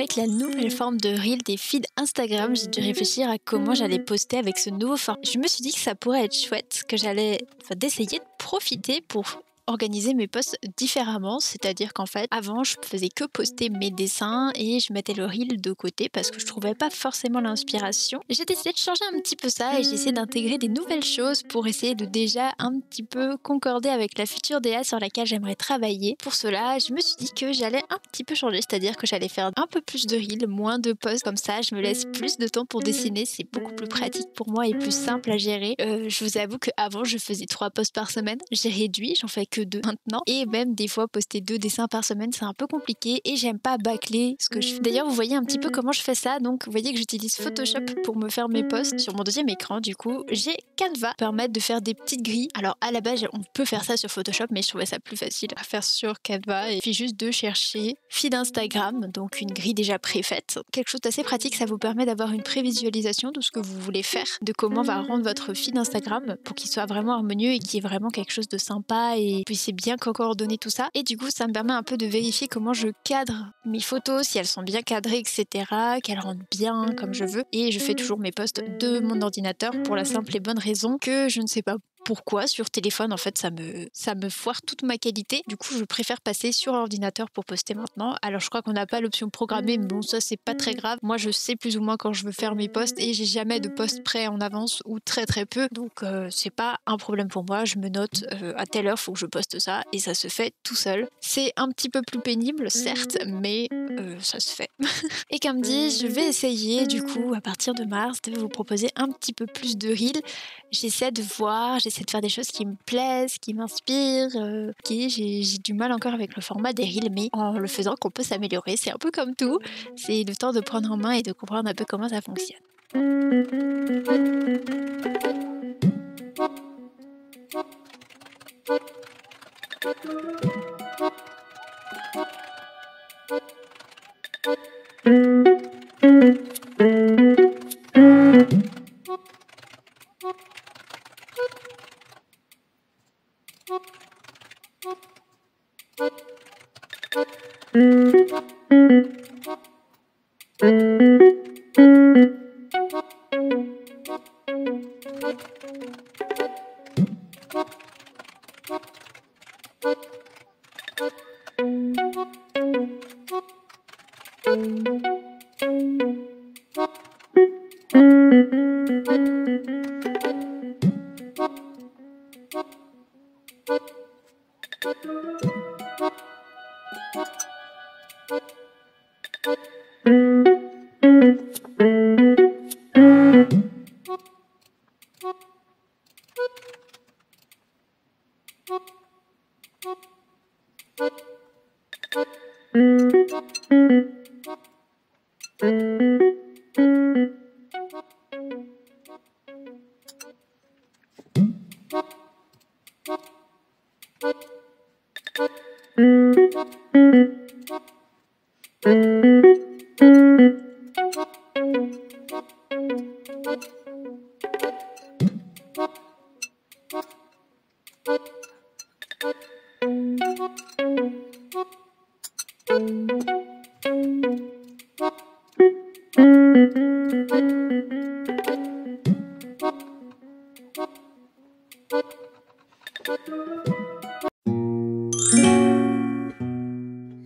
avec la nouvelle forme de reel des feeds Instagram, j'ai dû réfléchir à comment j'allais poster avec ce nouveau format. Je me suis dit que ça pourrait être chouette, que d'essayer de profiter pour organiser mes posts différemment, c'est-à-dire qu'en fait, avant, je faisais que poster mes dessins et je mettais le reel de côté parce que je trouvais pas forcément l'inspiration. J'ai décidé de changer un petit peu ça et j'ai essayé d'intégrer des nouvelles choses pour essayer de déjà un petit peu concorder avec la future DA sur laquelle j'aimerais travailler. Pour cela, je me suis dit que j'allais un petit peu changer, c'est-à-dire que j'allais faire un peu plus de reels, moins de posts, comme ça je me laisse plus de temps pour dessiner, c'est beaucoup plus pratique pour moi et plus simple à gérer. Je vous avoue qu'avant je faisais 3 posts par semaine, j'ai réduit, j'en fais que 2 maintenant et même des fois poster 2 dessins par semaine c'est un peu compliqué et j'aime pas bâcler ce que je fais. D'ailleurs vous voyez un petit peu comment je fais ça, donc vous voyez que j'utilise Photoshop pour me faire mes posts. Sur mon deuxième écran du coup j'ai Canva qui permet de faire des petites grilles. Alors à la base on peut faire ça sur Photoshop mais je trouvais ça plus facile à faire sur Canva et puis juste de chercher feed Instagram, donc une grille déjà préfaite. Quelque chose d'assez pratique, ça vous permet d'avoir une prévisualisation de ce que vous voulez faire, de comment va rendre votre feed Instagram pour qu'il soit vraiment harmonieux et qu'il y ait vraiment quelque chose de sympa et puis c'est bien coordonner tout ça. Et du coup ça me permet un peu de vérifier comment je cadre mes photos, si elles sont bien cadrées, etc., qu'elles rendent bien comme je veux. Et je fais toujours mes posts de mon ordinateur pour la simple et bonne raison que je ne sais pas pourquoi sur téléphone en fait ça me foire toute ma qualité. Du coup je préfère passer sur ordinateur pour poster maintenant. Alors je crois qu'on n'a pas l'option programmée mais bon ça c'est pas très grave. Moi je sais plus ou moins quand je veux faire mes posts et j'ai jamais de posts prêts en avance ou très très peu. Donc c'est pas un problème pour moi. Je me note à telle heure faut que je poste ça et ça se fait tout seul. C'est un petit peu plus pénible certes mais ça se fait. Et comme dit je vais essayer du coup à partir de mars de vous proposer un petit peu plus de reels. J'essaie de faire des choses qui me plaisent, qui m'inspirent. Ok, j'ai du mal encore avec le format des reels, mais en le faisant qu'on peut s'améliorer. C'est un peu comme tout. C'est le temps de prendre en main et de comprendre un peu comment ça fonctionne.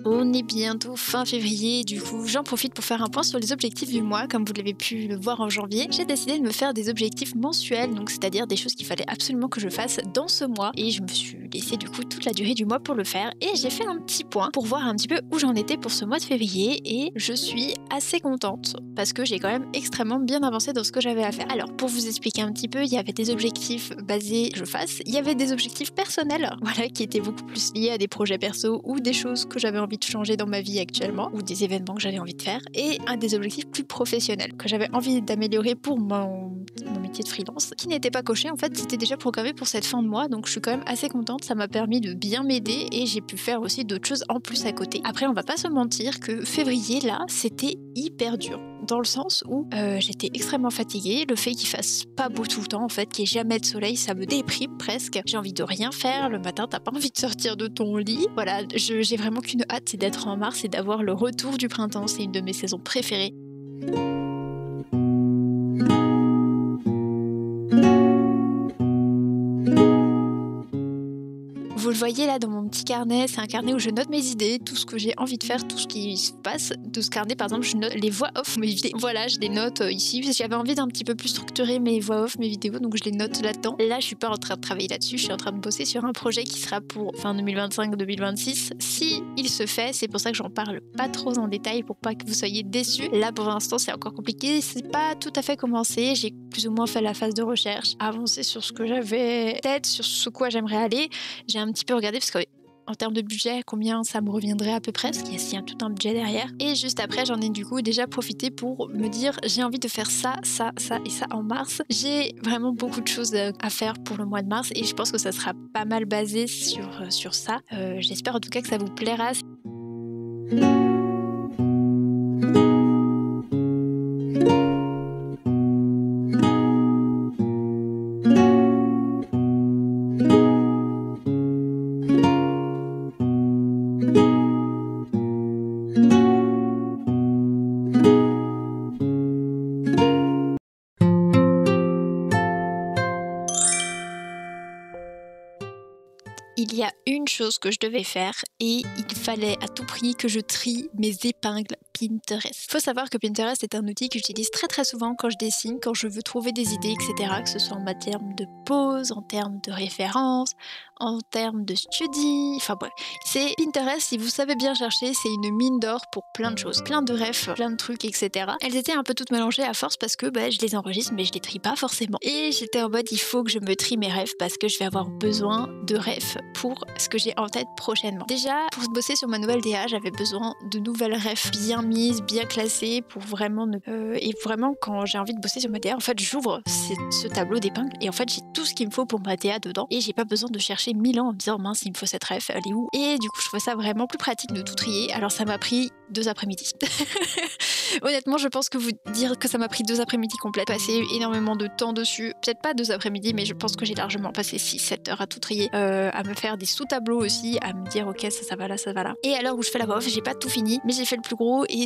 On est bientôt fin février, du coup j'en profite pour faire un point sur les objectifs du mois. Comme vous l'avez pu le voir en janvier, j'ai décidé de me faire des objectifs mensuels, donc c'est-à-dire des choses qu'il fallait absolument que je fasse dans ce mois. Et je me suis laissé du coup toute la durée du mois pour le faire et j'ai fait un petit point pour voir un petit peu où j'en étais pour ce mois de février et je suis assez contente parce que j'ai quand même extrêmement bien avancé dans ce que j'avais à faire. Alors pour vous expliquer un petit peu, il y avait des objectifs basés je fasse, il y avait des objectifs personnels, voilà, qui étaient beaucoup plus liés à des projets perso ou des choses que j'avais envie de changer dans ma vie actuellement ou des événements que j'avais envie de faire et un des objectifs plus professionnels que j'avais envie d'améliorer pour mon métier métier de freelance qui n'était pas coché. En fait, c'était déjà programmé pour cette fin de mois, donc je suis quand même assez contente. Ça m'a permis de bien m'aider et j'ai pu faire aussi d'autres choses en plus à côté. Après, on va pas se mentir que février, là, c'était hyper dur. Dans le sens où j'étais extrêmement fatiguée. Le fait qu'il fasse pas beau tout le temps, en fait, qu'il n'y ait jamais de soleil, ça me déprime presque. J'ai envie de rien faire. Le matin, t'as pas envie de sortir de ton lit. Voilà, j'ai vraiment qu'une hâte, c'est d'être en mars et d'avoir le retour du printemps. C'est une de mes saisons préférées. Vous le voyez là dans mon petit carnet, c'est un carnet où je note mes idées, tout ce que j'ai envie de faire, tout ce qui se passe. De ce carnet, par exemple, je note les voix off, mes vidéos. Voilà, je les note ici. J'avais envie d'un petit peu plus structurer mes voix off, mes vidéos, donc je les note là-dedans. Là, je suis pas en train de travailler là-dessus, je suis en train de bosser sur un projet qui sera pour fin 2025-2026. Si il se fait, c'est pour ça que j'en parle pas trop en détail pour pas que vous soyez déçus. Là, pour l'instant, c'est encore compliqué, c'est pas tout à fait commencé. J'ai plus ou moins fait la phase de recherche, avancé sur ce que j'avais tête, sur ce quoi j'aimerais aller. J'ai un petit peu regardé parce qu'en termes de budget, combien ça me reviendrait à peu près, parce qu'il y a tout un budget derrière. Et juste après, j'en ai du coup déjà profité pour me dire j'ai envie de faire ça et ça en mars. J'ai vraiment beaucoup de choses à faire pour le mois de mars et je pense que ça sera pas mal basé sur ça. J'espère en tout cas que ça vous plaira. Il y a une chose que je devais faire et il fallait à tout prix que je trie mes épingles Pinterest. Faut savoir que Pinterest est un outil que j'utilise très très souvent quand je dessine, quand je veux trouver des idées, etc. Que ce soit en termes de pose, en termes de références, en termes de study, enfin bref. C'est Pinterest, si vous savez bien chercher, c'est une mine d'or pour plein de choses, plein de refs, plein de trucs, etc. Elles étaient un peu toutes mélangées à force parce que je les enregistre mais je les trie pas forcément. Et j'étais en mode il faut que je me trie mes refs parce que je vais avoir besoin de refs pour ce que j'ai en tête prochainement. Déjà, pour bosser sur ma nouvelle DA, j'avais besoin de nouvelles refs bien mises, bien classées pour vraiment et vraiment quand j'ai envie de bosser sur ma DA, en fait j'ouvre ce tableau d'épingles et en fait j'ai tout ce qu'il me faut pour ma DA dedans et j'ai pas besoin de chercher 1000 ans en me disant mince il me faut cette ref, elle est où? Et du coup je trouvais ça vraiment plus pratique de tout trier. Alors ça m'a pris 2 après-midi. Honnêtement je pense que vous dire que ça m'a pris 2 après-midi complètes, passé énormément de temps dessus, peut-être pas 2 après-midi mais je pense que j'ai largement passé 6-7 heures à tout trier, à me faire des sous-tableaux aussi, à me dire ok ça va là, ça va là. Et à l'heure où je fais la voix off, j'ai pas tout fini mais j'ai fait le plus gros et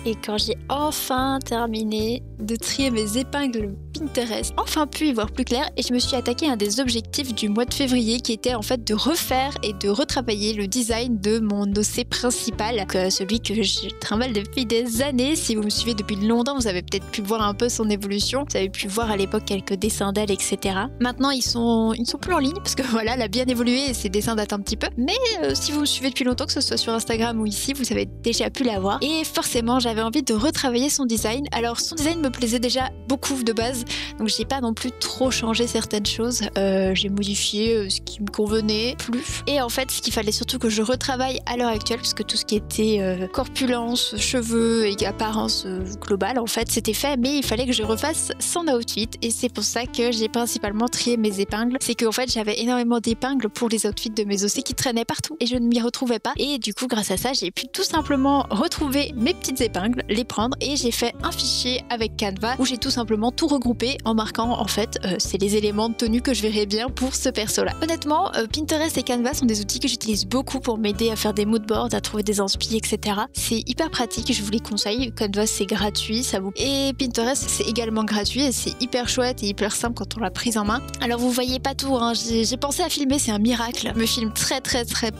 Et quand j'ai enfin terminé de trier mes épingles Pinterest, enfin pu y voir plus clair et je me suis attaquée à un des objectifs du mois de février qui était en fait de refaire et de retravailler le design de mon OC principal, celui que je trimballe depuis des années. Si vous me suivez depuis longtemps, vous avez peut-être pu voir un peu son évolution. Vous avez pu voir à l'époque quelques dessins d'elle, etc. Maintenant, ils sont plus en ligne parce que voilà, elle a bien évolué et ses dessins datent un petit peu. Mais si vous me suivez depuis longtemps, que ce soit sur Instagram ou ici, vous avez déjà pu la voir. Et forcément, j'avais envie de retravailler son design. Alors, son design me plaisait déjà beaucoup de base, donc j'ai pas non plus trop changé certaines choses. J'ai modifié ce qui me convenait plus. Et en fait, ce qu'il fallait surtout que je retravaille à l'heure actuelle, parce que tout ce qui était corpulence, cheveux et apparence globale, en fait, c'était fait, mais il fallait que je refasse son outfit. Et c'est pour ça que j'ai principalement trié mes épingles. C'est qu'en fait, j'avais énormément d'épingles pour les outfits de mes OC qui traînaient partout et je ne m'y retrouvais pas. Et du coup, grâce à ça, j'ai pu tout simplement retrouver mes petites épingles, les prendre et j'ai fait un fichier avec Canva où j'ai tout simplement tout regroupé en marquant en fait c'est les éléments de tenue que je verrais bien pour ce perso là. Honnêtement, Pinterest et Canva sont des outils que j'utilise beaucoup pour m'aider à faire des moodboards, à trouver des inspi, etc. C'est hyper pratique, je vous les conseille. Canva c'est gratuit, et Pinterest c'est également gratuit et c'est hyper chouette et hyper simple quand on l'a prise en main. Alors vous voyez pas tout, hein. J'ai pensé à filmer, c'est un miracle. Je me filme très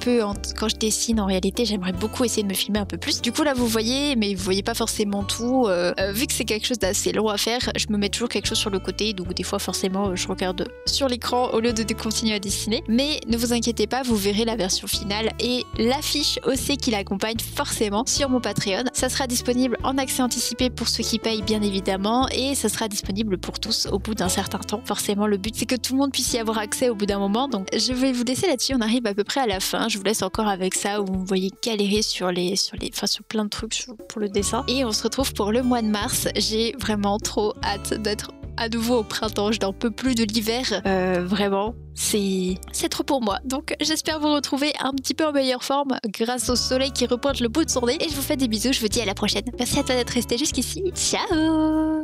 peu quand je dessine. En réalité, j'aimerais beaucoup essayer de me filmer un peu plus. Du coup là vous voyez, mais vous voyez pas forcément tout. Vu que c'est quelque chose d'assez long à faire, je me mets toujours quelque chose sur le côté, donc des fois forcément je regarde sur l'écran au lieu de continuer à dessiner. Mais ne vous inquiétez pas, vous verrez la version finale et l'affiche aussi qui l'accompagne forcément sur mon Patreon. Ça sera disponible en accès anticipé pour ceux qui payent bien évidemment, et ça sera disponible pour tous au bout d'un certain temps. Forcément le but c'est que tout le monde puisse y avoir accès au bout d'un moment, donc je vais vous laisser là-dessus. On arrive à peu près à la fin, je vous laisse encore avec ça où vous me voyez galérer sur plein de trucs pour le dessin, et on se retrouve pour le mois de mars. J'ai vraiment trop hâte d'être à nouveau au printemps, je n'en peux plus de l'hiver, vraiment c'est trop pour moi. Donc j'espère vous retrouver un petit peu en meilleure forme grâce au soleil qui repointe le bout de son nez, et je vous fais des bisous, je vous dis à la prochaine. Merci à toi d'être resté jusqu'ici, ciao.